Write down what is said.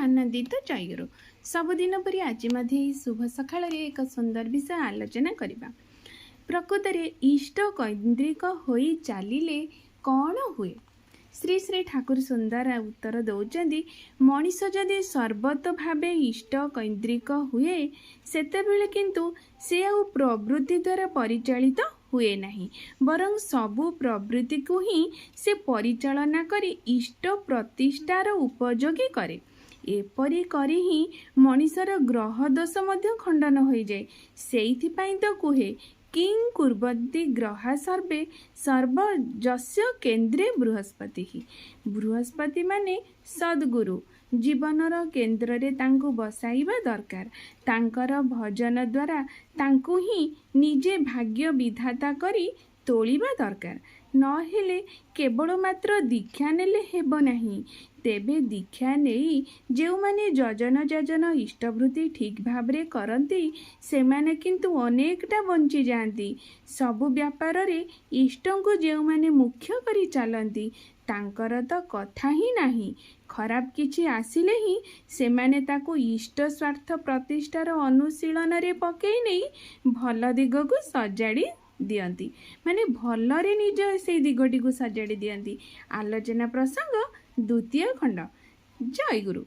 आनंदित जयगुरु सबुदिन परि आज शुभ सकाळ एक सुंदर विषय आलोचना करबा। प्रकृत रे इष्ट कैंद्रिक होई चालिले कौन हुए। श्री श्री ठाकुर सुंदर उत्तर दौरान मनीष जदि सर्वत भावे इष्ट कैंद्रिक हुए सेतेबेले किंतु से आउ प्रवृत्ति द्वारा परिचालित हुए नहीं, बरं सबु प्रवृत्ति को ही से परिचालना करी इष्ट प्रतिष्ठार उपयोगी करे। एपरी करी ही मनीषर ग्रह दोष मध्य खंडन हो जाए। सेइथिपाई तो कुहे किं कुर्वन्ति ग्रहा सर्वे सर्वजस्य केन्द्रे बृहस्पति। बृहस्पति माने सद्गुरु जीवनर केन्द्र रे तांकु बसाइबा दरकार। तांकर भजन द्वारा तांकु ही निजे भाग्य विधाता करी तोलिबा दरकार। नहेले केवल मात्र दीक्षा नेले हेब नाही। तेबे दीक्षा नेई जो माने जजन जाजन इष्टवृत्ति ठीक भावरे करती से माने किंतु अनेकटा बंची जाती। सबु व्यापार रे इष्ट को जो माने मुख्य करी चलती तांकर तो कथा ही नहीं। खराब किछि आसिले ही से माने ताको इष्ट स्वार्थ प्रतिष्ठार अनुशीलन रे पकई नहीं भल दिग को सजाड़ी दियंती, माने भलरे निज से दिगटी को सजाड़ी दियंती। आलोचना प्रसंग द्वितीय खंड। जय गुरु।